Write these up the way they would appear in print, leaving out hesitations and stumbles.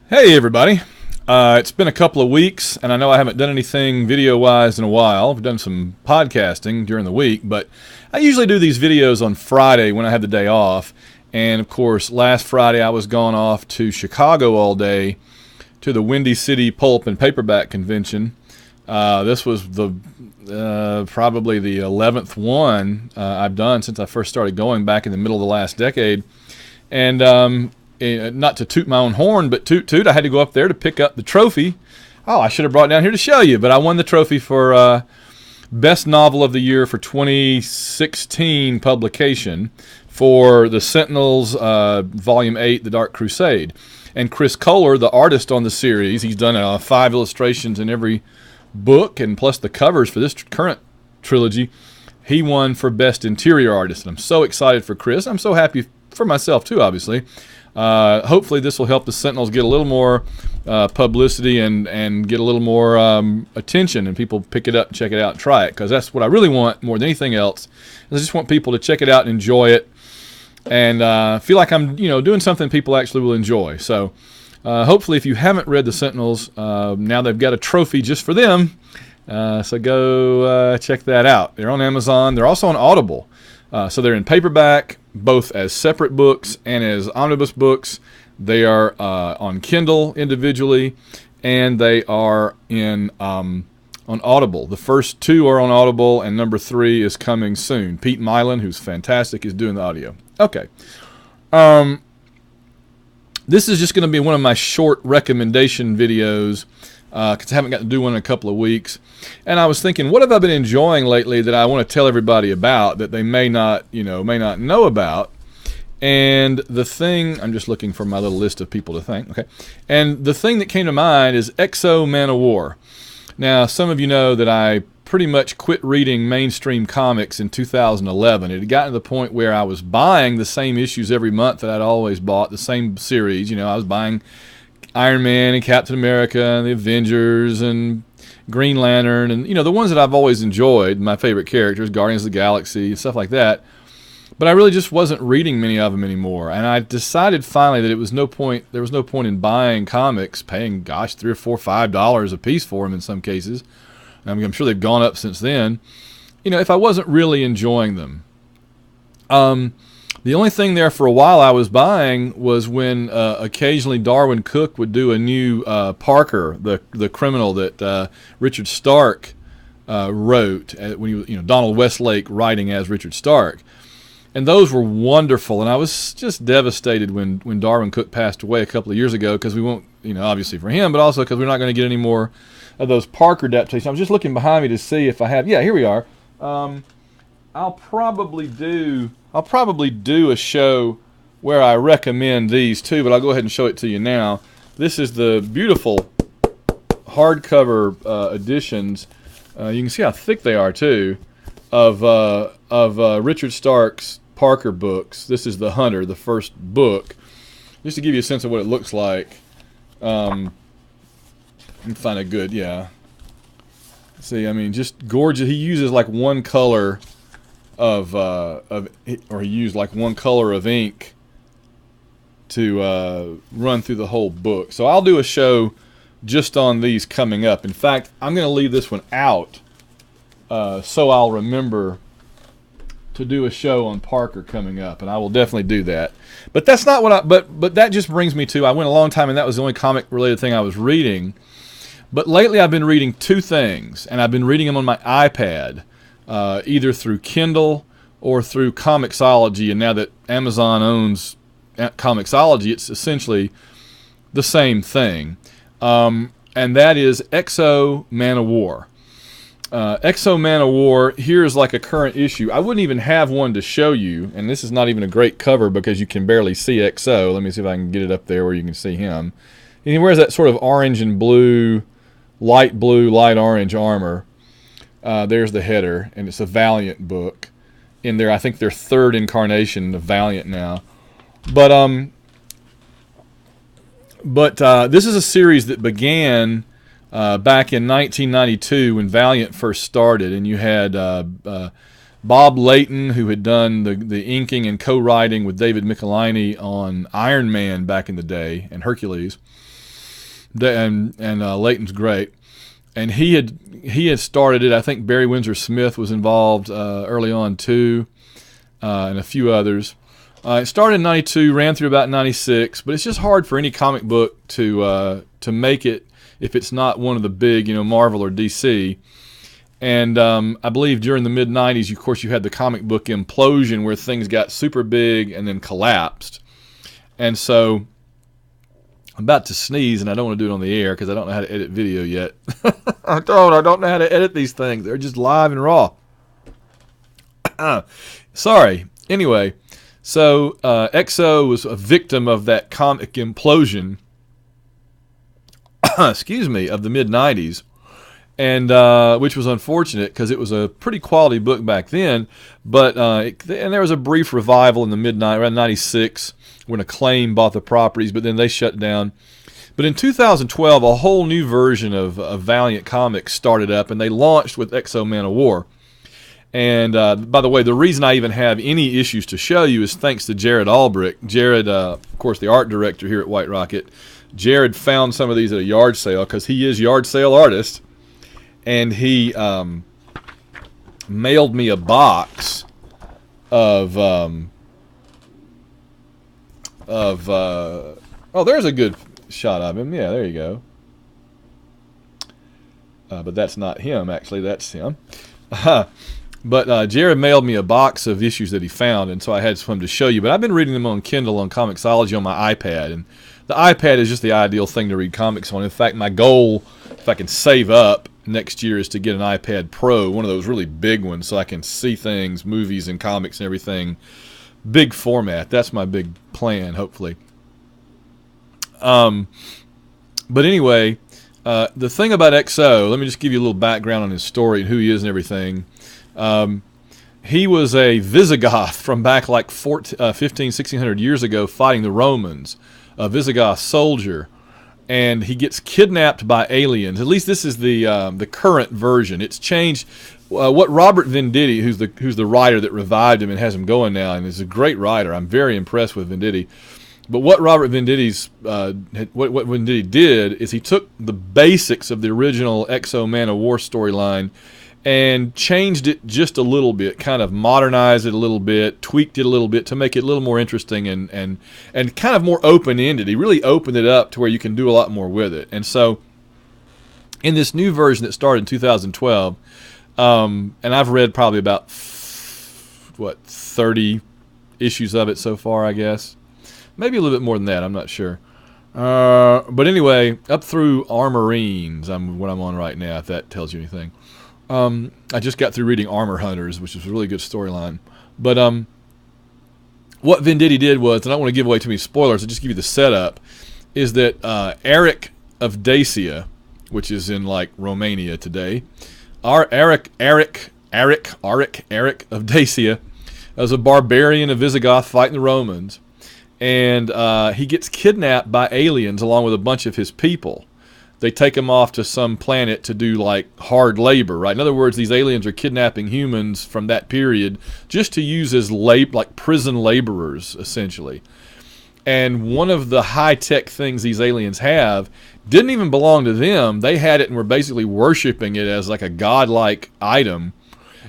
Hey everybody, it's been a couple of weeks and I know I haven't done anything video-wise in a while. I've done some podcasting during the week, but I usually do these videos on Friday when I have the day off. And of course, last Friday I was gone off to Chicago all day to the Windy City Pulp and Paperback Convention. This was the probably the 11th one I've done since I first started going back in the middle of the last decade. And not to toot my own horn, but toot, I had to go up there to pick up the trophy. Oh, I should have brought it down here to show you, but I won the trophy for Best Novel of the Year for 2016 publication for the Sentinels Volume 8, The Dark Crusade. And Chris Kohler, the artist on the series, he's done 5 illustrations in every book, and plus the covers for this current trilogy, he won for Best Interior Artist. And I'm so excited for Chris. I'm so happy for myself, too, obviously. Hopefully this will help the Sentinels get a little more publicity and get a little more attention, and people pick it up and check it out and try it, because that's what I really want more than anything else. I just want people to check it out and enjoy it, and feel like I'm doing something people actually will enjoy. So hopefully if you haven't read the Sentinels, now they've got a trophy just for them, so go check that out. They're on Amazon. They're also on Audible. So they're in paperback, both as separate books and as omnibus books. They are on Kindle individually, and they are on Audible. The first 2 are on Audible, and number 3 is coming soon. Pete Mylan, who's fantastic, is doing the audio. Okay. This is just going to be one of my short recommendation videos, because I haven't got to do one in a couple of weeks. And I was thinking, what have I been enjoying lately that I want to tell everybody about that they may not know about? And the thing, I'm just looking for my little list of people to thank. Okay. And the thing that came to mind is X-O MANOWAR. Now, some of you know that I pretty much quit reading mainstream comics in 2011. It had gotten to the point where I was buying the same issues every month that I'd always bought, the same series. I was buying Iron Man and Captain America and the Avengers and Green Lantern and the ones that I've always enjoyed, my favorite characters, Guardians of the Galaxy, stuff like that. But I really just wasn't reading many of them anymore, and I decided finally that there was no point in buying comics, paying $3 or $4, $5 a piece for them in some cases. I'm sure they've gone up since then. If I wasn't really enjoying them. The only thing there for a while I was buying was when occasionally Darwin Cook would do a new Parker, the criminal that Richard Stark wrote, when Donald Westlake writing as Richard Stark. And those were wonderful, and I was just devastated when Darwin Cook passed away a couple of years ago, because we won't, obviously for him, but also because we're not going to get any more of those Parker adaptations. I was just looking behind me to see if I have. Yeah, here we are. I'll probably do a show where I recommend these too, but I'll go ahead and show it to you now. This is the beautiful hardcover editions. You can see how thick they are too, of Richard Stark's Parker books. This is The Hunter, the first book, just to give you a sense of what it looks like. And find a good, yeah. See, just gorgeous. He uses like one color or he used like one color of ink to run through the whole book. So I'll do a show just on these coming up. In fact, I'm going to leave this one out so I'll remember to do a show on Parker coming up, and I will definitely do that. But that's not what but that just brings me to, I went a long time and that was the only comic related thing I was reading. But lately I've been reading 2 things, and I've been reading them on my iPad, either through Kindle or through Comixology. And now that Amazon owns Comixology, it's essentially the same thing. And that is X-O MANOWAR. X-O MANOWAR, here's like a current issue. I wouldn't even have one to show you, and this is not even a great cover because you can barely see X-O. Let me see if I can get it up there where you can see him. And he wears that sort of orange and blue, light orange armor. There's the header, and it's a Valiant book. In there, I think their 3rd incarnation of Valiant now. But this is a series that began back in 1992 when Valiant first started, and you had Bob Layton, who had done the inking and co-writing with David Michelinie on Iron Man back in the day and Hercules. And Leighton's great. And he had started it. I think Barry Windsor Smith was involved early on too, and a few others. It started in '92, ran through about '96, but it's just hard for any comic book to make it if it's not one of the big, Marvel or DC. And I believe during the mid '90s, of course, you had the comic book implosion where things got super big and then collapsed. And so I'm about to sneeze, and I don't want to do it on the air because I don't know how to edit video yet. I don't know how to edit these things. They're just live and raw. Sorry. Anyway, so X-O was a victim of that comic implosion, excuse me, of the mid-'90s, and which was unfortunate because it was a pretty quality book back then. But and there was a brief revival in the mid-'90s, around '96, when Acclaim bought the properties, but then they shut down. But in 2012, a whole new version of Valiant Comics started up, and they launched with X-O MANOWAR. And by the way, the reason I even have any issues to show you is thanks to Jared Albrick. Jared, of course, the art director here at White Rocket. Jared found some of these at a yard sale because he is yard sale artist, and he mailed me a box of oh, there's a good shot of him. Yeah, there you go. But that's not him, actually. That's him. But Jared mailed me a box of issues that he found, and so I had some to show you. But I've been reading them on Kindle, on Comixology, on my iPad. And the iPad is just the ideal thing to read comics on. In fact, my goal, if I can save up next year, is to get an iPad Pro, one of those really big ones, so I can see things, movies and comics and everything, big format. That's my big plan, hopefully. But anyway, the thing about X-O, let me just give you a little background on his story and who he is and everything. He was a Visigoth from back like 1600 years ago, fighting the Romans, a Visigoth soldier, and he gets kidnapped by aliens. At least this is the current version. It's changed. What Robert Venditti, who's the writer that revived him and has him going now, and is a great writer. I'm very impressed with Venditti. But what Robert Venditti's what Venditti did is he took the basics of the original X-O MANOWAR storyline and changed it just a little bit, kind of modernized it a little bit, tweaked it a little bit to make it a little more interesting and kind of more open-ended. He really opened it up to where you can do a lot more with it. And so in this new version that started in 2012, and I've read probably about 30 issues of it so far, I guess. Maybe a little bit more than that, I'm not sure. But anyway, up through Armorines, what I'm on right now, if that tells you anything. I just got through reading Armor Hunters, which is a really good storyline. But what Venditti did was, and I don't want to give away too many spoilers, I'll just give you the setup, is that Eric of Dacia, which is in like Romania today, Eric of Dacia, as a barbarian, a Visigoth fighting the Romans, and he gets kidnapped by aliens along with a bunch of his people. They take him off to some planet to do like hard labor, right? In other words, these aliens are kidnapping humans from that period just to use as like prison laborers, essentially. And one of the high-tech things these aliens have didn't even belong to them. They had it and were basically worshiping it as like a godlike item,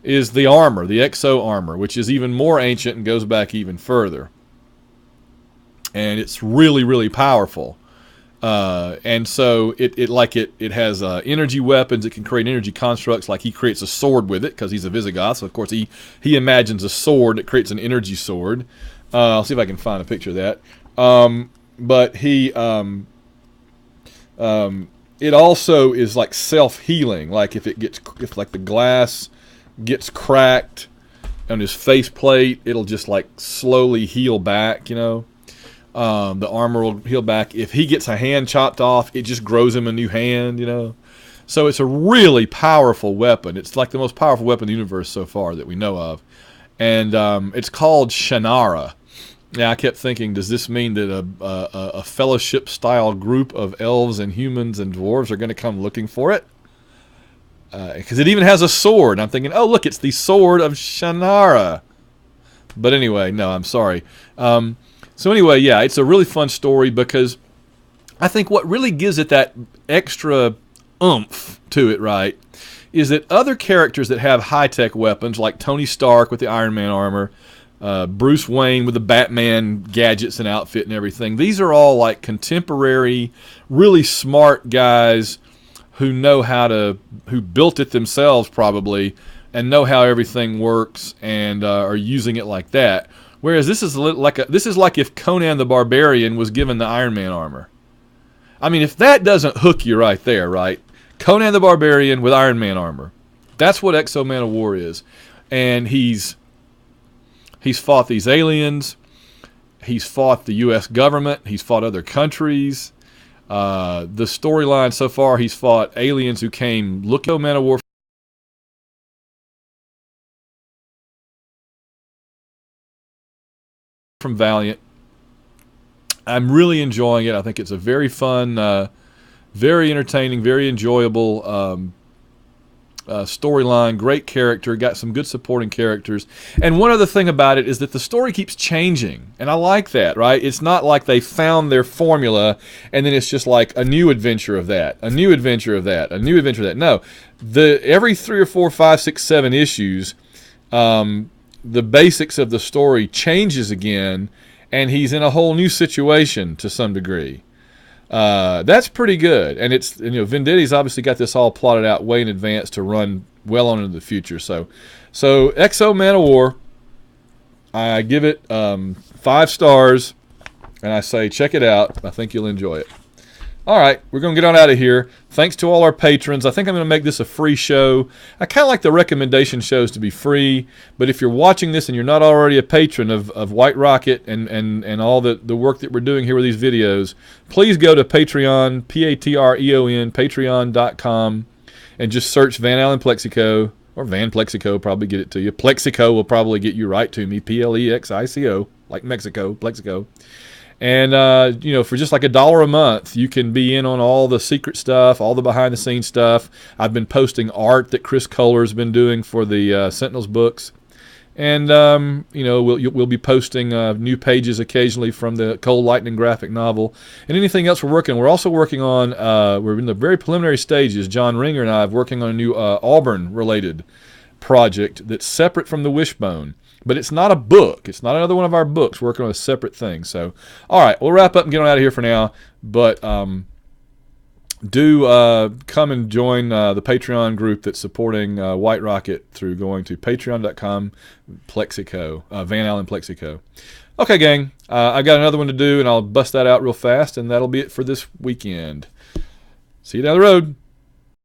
is the armor, the X-O armor, which is even more ancient and goes back even further. And it's really, really powerful. And so it has energy weapons. It can create energy constructs. Like he creates a sword with it because he's a Visigoth. So of course he imagines a sword that creates an energy sword. I'll see if I can find a picture of that. But it also is like self-healing. Like if like the glass gets cracked on his faceplate, it'll just like slowly heal back. The armor will heal back. If he gets a hand chopped off, it just grows him a new hand, So it's a really powerful weapon. It's like the most powerful weapon in the universe so far that we know of. And it's called Shannara. Now, I kept thinking, does this mean that a fellowship-style group of elves and humans and dwarves are going to come looking for it? Because it even has a sword. I'm thinking, oh, look, it's the sword of Shannara. But anyway, no, I'm sorry. So anyway, yeah, it's a really fun story because I think what really gives it that extra oomph to it, right, is that other characters that have high-tech weapons, like Tony Stark with the Iron Man armor, Bruce Wayne with the Batman gadgets and outfit and everything, these are all like contemporary, really smart guys who know who built it themselves probably, and know how everything works and are using it like that. Whereas this is like if Conan the Barbarian was given the Iron Man armor. I mean, if that doesn't hook you right there, right? Conan the Barbarian with Iron Man armor. That's what X-O Manowar is. And he's fought these aliens. He's fought the U.S. government. He's fought other countries. The storyline so far, he's fought aliens who came looking at Manowar from Valiant. I'm really enjoying it. I think it's a very fun, very entertaining, very enjoyable storyline. Great character. Got some good supporting characters. And one other thing about it is that the story keeps changing. And I like that, right? It's not like they found their formula and then it's just like a new adventure of that, a new adventure of that, a new adventure of that. No. Every 3 or 4, 5, 6, 7 issues, the basics of the story changes again, and he's in a whole new situation to some degree. That's pretty good, and Venditti's obviously got this all plotted out way in advance to run well on into the future. So X-O Manowar, I give it 5 stars, and I say check it out. I think you'll enjoy it. All right, we're going to get on out of here. Thanks to all our patrons. I think I'm going to make this a free show. I kind of like the recommendation shows to be free, but if you're watching this and you're not already a patron of White Rocket and all the work that we're doing here with these videos, please go to Patreon, Patreon, patreon.com, and just search Van Allen Plexico, or Van Plexico, probably get it to you. Plexico will probably get you right to me, Plexico, like Mexico, Plexico. And, for just like $1 a month, you can be in on all the secret stuff, all the behind-the-scenes stuff. I've been posting art that Chris Kohler's been doing for the Sentinels books. And, we'll be posting new pages occasionally from the Cold Lightning graphic novel. And anything else we're working on. We're also working on, we're in the very preliminary stages. John Ringer and I are working on a new Auburn-related project that's separate from the Wishbone. But it's not a book. It's not another one of our books. We're working on a separate thing. So, all right, we'll wrap up and get on out of here for now. But do come and join the Patreon group that's supporting White Rocket through going to patreon.com Plexico, Van Allen Plexico. Okay, gang, I got another one to do, and I'll bust that out real fast, and that'll be it for this weekend. See you down the road.